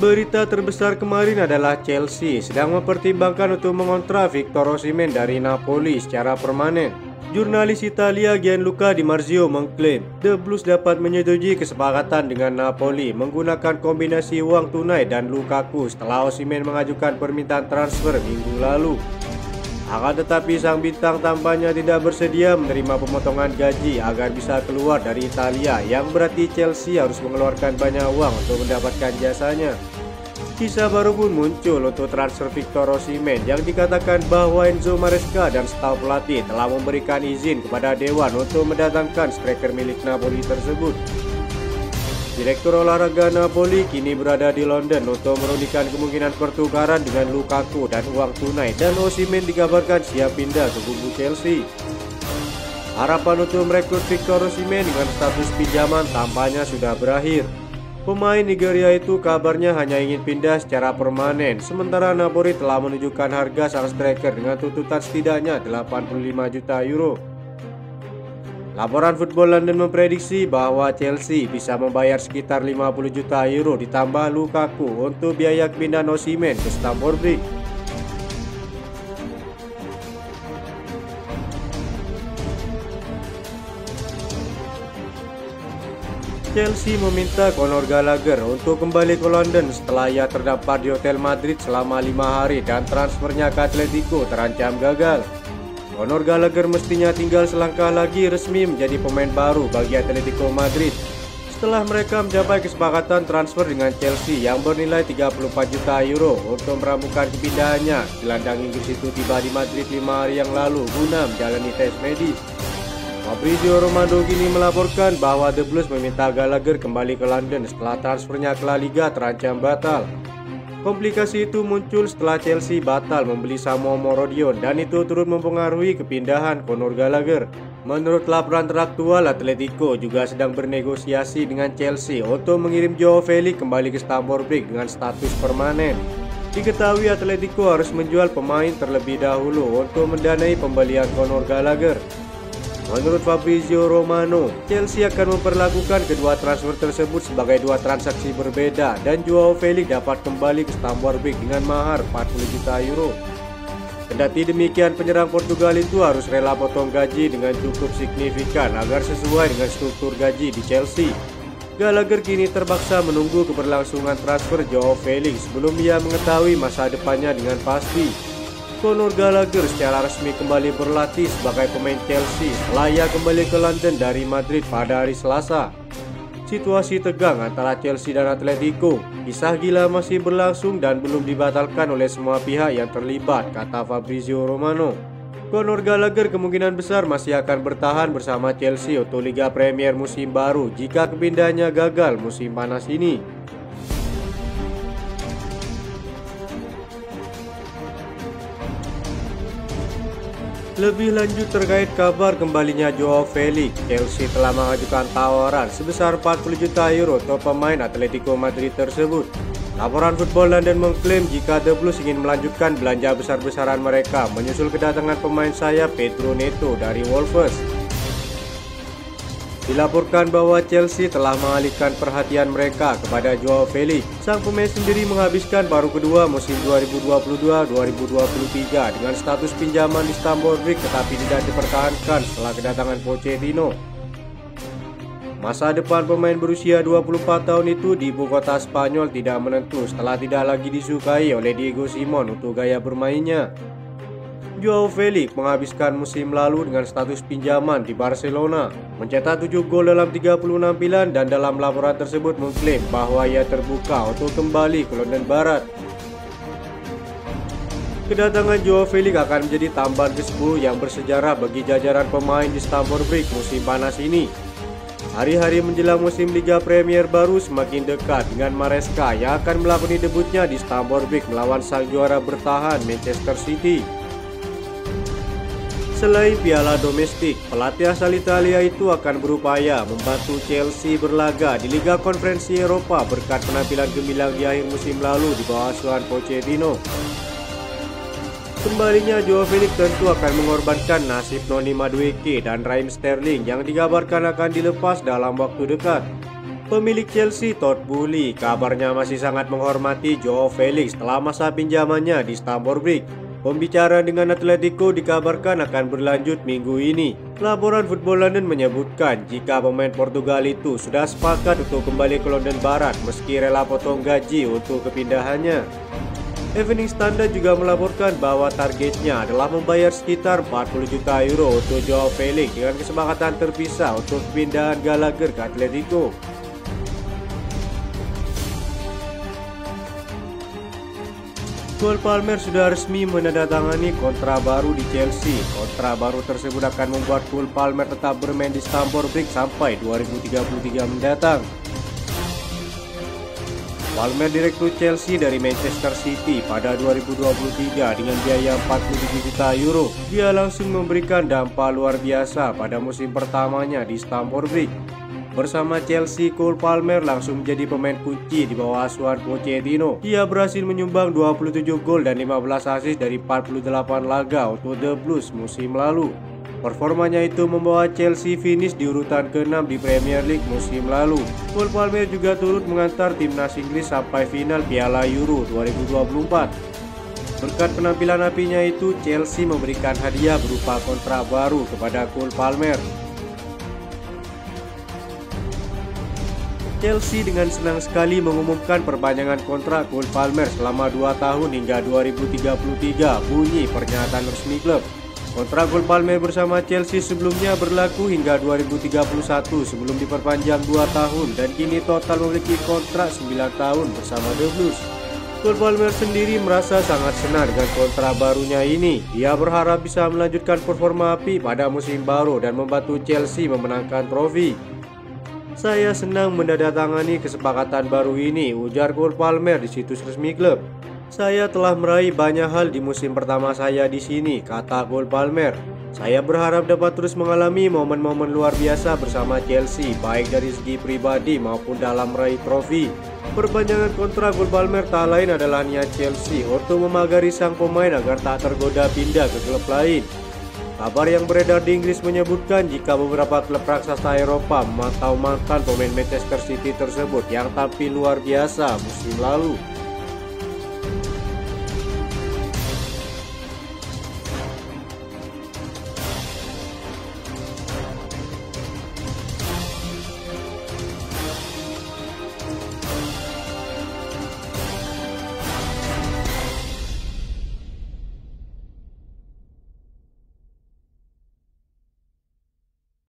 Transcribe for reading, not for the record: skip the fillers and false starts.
Berita terbesar kemarin adalah Chelsea sedang mempertimbangkan untuk mengontrak Victor Osimhen dari Napoli secara permanen. Jurnalis Italia Gianluca Di Marzio mengklaim The Blues dapat menyetujui kesepakatan dengan Napoli menggunakan kombinasi uang tunai dan Lukaku setelah Osimhen mengajukan permintaan transfer minggu lalu. Akan tetapi sang bintang tampaknya tidak bersedia menerima pemotongan gaji agar bisa keluar dari Italia, yang berarti Chelsea harus mengeluarkan banyak uang untuk mendapatkan jasanya. Kisah baru pun muncul untuk transfer Victor Osimhen yang dikatakan bahwa Enzo Maresca dan staf pelatih telah memberikan izin kepada Dewan untuk mendatangkan striker milik Napoli tersebut. Direktur olahraga Napoli kini berada di London untuk merundingkan kemungkinan pertukaran dengan Lukaku dan uang tunai, dan Osimhen dikabarkan siap pindah ke kubu Chelsea. Harapan untuk merekrut Victor Osimhen dengan status pinjaman tampaknya sudah berakhir. Pemain Nigeria itu kabarnya hanya ingin pindah secara permanen, sementara Napoli telah menunjukkan harga sang striker dengan tuntutan setidaknya 85 juta euro. Laporan Football London memprediksi bahwa Chelsea bisa membayar sekitar 50 juta euro ditambah Lukaku untuk biaya kepindahan Osimhen ke Stamford Bridge. Chelsea meminta Conor Gallagher untuk kembali ke London setelah ia terdampar di Hotel Madrid selama 5 hari dan transfernya ke Atletico terancam gagal. Conor Gallagher mestinya tinggal selangkah lagi resmi menjadi pemain baru bagi Atletico Madrid setelah mereka mencapai kesepakatan transfer dengan Chelsea yang bernilai 34 juta euro untuk meramukan kepindahannya. Gelandang Inggris itu tiba di Madrid 5 hari yang lalu guna menjalani tes medis. Fabrizio Romano kini melaporkan bahwa The Blues meminta Gallagher kembali ke London setelah transfernya ke La Liga terancam batal. Komplikasi itu muncul setelah Chelsea batal membeli Samuel Morodion dan itu turut mempengaruhi kepindahan Conor Gallagher. Menurut laporan teraktual, Atletico juga sedang bernegosiasi dengan Chelsea untuk mengirim Joao Felix kembali ke Stamford Bridge dengan status permanen. Diketahui Atletico harus menjual pemain terlebih dahulu untuk mendanai pembelian Conor Gallagher. Menurut Fabrizio Romano, Chelsea akan memperlakukan kedua transfer tersebut sebagai dua transaksi berbeda dan Joao Felix dapat kembali ke Stamford Bridge dengan mahar 40 juta euro. Kendati demikian, penyerang Portugal itu harus rela potong gaji dengan cukup signifikan agar sesuai dengan struktur gaji di Chelsea. Gallagher kini terpaksa menunggu keberlangsungan transfer Joao Felix sebelum ia mengetahui masa depannya dengan pasti. Conor Gallagher secara resmi kembali berlatih sebagai pemain Chelsea setelah ia kembali ke London dari Madrid pada hari Selasa. Situasi tegang antara Chelsea dan Atletico, kisah gila masih berlangsung dan belum dibatalkan oleh semua pihak yang terlibat, kata Fabrizio Romano. Conor Gallagher kemungkinan besar masih akan bertahan bersama Chelsea untuk Liga Premier musim baru jika kepindahannya gagal musim panas ini. Lebih lanjut terkait kabar kembalinya Joao Felix, Chelsea telah mengajukan tawaran sebesar 40 juta euro untuk pemain Atletico Madrid tersebut. Laporan Football London mengklaim jika The Blues ingin melanjutkan belanja besar-besaran mereka menyusul kedatangan pemain sayap Pedro Neto dari Wolves. Dilaporkan bahwa Chelsea telah mengalihkan perhatian mereka kepada Joao Felix. Sang pemain sendiri menghabiskan paruh kedua musim 2022-2023 dengan status pinjaman di Stamford Bridge tetapi tidak dipertahankan setelah kedatangan Pochettino. Masa depan pemain berusia 24 tahun itu di ibu kota Spanyol tidak menentu setelah tidak lagi disukai oleh Diego Simon untuk gaya bermainnya. Joao Felix menghabiskan musim lalu dengan status pinjaman di Barcelona, mencetak 7 gol dalam 30 penampilan dan dalam laporan tersebut mengklaim bahwa ia terbuka untuk kembali ke London Barat. Kedatangan Joao Felix akan menjadi tambahan ke-10 yang bersejarah bagi jajaran pemain di Stamford Bridge musim panas ini. Hari-hari menjelang musim Liga Premier baru semakin dekat dengan Maresca yang akan melakoni debutnya di Stamford Bridge melawan sang juara bertahan Manchester City. Selain piala domestik, pelatih asal Italia itu akan berupaya membantu Chelsea berlaga di Liga Konferensi Eropa berkat penampilan gemilang di akhir musim lalu di bawah asuhan Pochettino. Kembalinya Joao Felix tentu akan mengorbankan nasib Noni Madueke dan Raheem Sterling yang dikabarkan akan dilepas dalam waktu dekat. Pemilik Chelsea, Todd Boehly, kabarnya masih sangat menghormati Joao Felix setelah masa pinjamannya di Stamford Bridge. Pembicaraan dengan Atletico dikabarkan akan berlanjut minggu ini. Laporan Football London menyebutkan jika pemain Portugal itu sudah sepakat untuk kembali ke London Barat meski rela potong gaji untuk kepindahannya. Evening Standard juga melaporkan bahwa targetnya adalah membayar sekitar 40 juta euro untuk Joao Felix dengan kesepakatan terpisah untuk pindahan Gallagher ke Atletico. Cole Palmer sudah resmi menandatangani kontrak baru di Chelsea. Kontrak baru tersebut akan membuat Cole Palmer tetap bermain di Stamford Bridge sampai 2033 mendatang. Palmer direkrut Chelsea dari Manchester City pada 2023 dengan biaya 47 juta euro. Dia langsung memberikan dampak luar biasa pada musim pertamanya di Stamford Bridge. Bersama Chelsea, Cole Palmer langsung menjadi pemain kunci di bawah asuhan Pochettino. Dia berhasil menyumbang 27 gol dan 15 assist dari 48 laga untuk The Blues musim lalu. Performanya itu membawa Chelsea finish di urutan ke-6 di Premier League musim lalu. Cole Palmer juga turut mengantar timnas Inggris sampai final Piala Euro 2024. Berkat penampilan apinya itu, Chelsea memberikan hadiah berupa kontrak baru kepada Cole Palmer. Chelsea dengan senang sekali mengumumkan perpanjangan kontrak Cole Palmer selama 2 tahun hingga 2033, bunyi pernyataan resmi klub. Kontrak Cole Palmer bersama Chelsea sebelumnya berlaku hingga 2031 sebelum diperpanjang 2 tahun dan kini total memiliki kontrak 9 tahun bersama The Blues. Cole Palmer sendiri merasa sangat senang dengan kontrak barunya ini. Dia berharap bisa melanjutkan performa api pada musim baru dan membantu Chelsea memenangkan trofi. Saya senang menandatangani kesepakatan baru ini, ujar Cole Palmer di situs resmi klub. Saya telah meraih banyak hal di musim pertama saya di sini, kata Cole Palmer. Saya berharap dapat terus mengalami momen-momen luar biasa bersama Chelsea, baik dari segi pribadi maupun dalam meraih trofi. Perpanjangan kontrak Cole Palmer tak lain adalah niat Chelsea untuk memagari sang pemain agar tak tergoda pindah ke klub lain. Kabar yang beredar di Inggris menyebutkan jika beberapa klub raksasa Eropa memantau mantan pemain Manchester City tersebut yang tampil luar biasa musim lalu.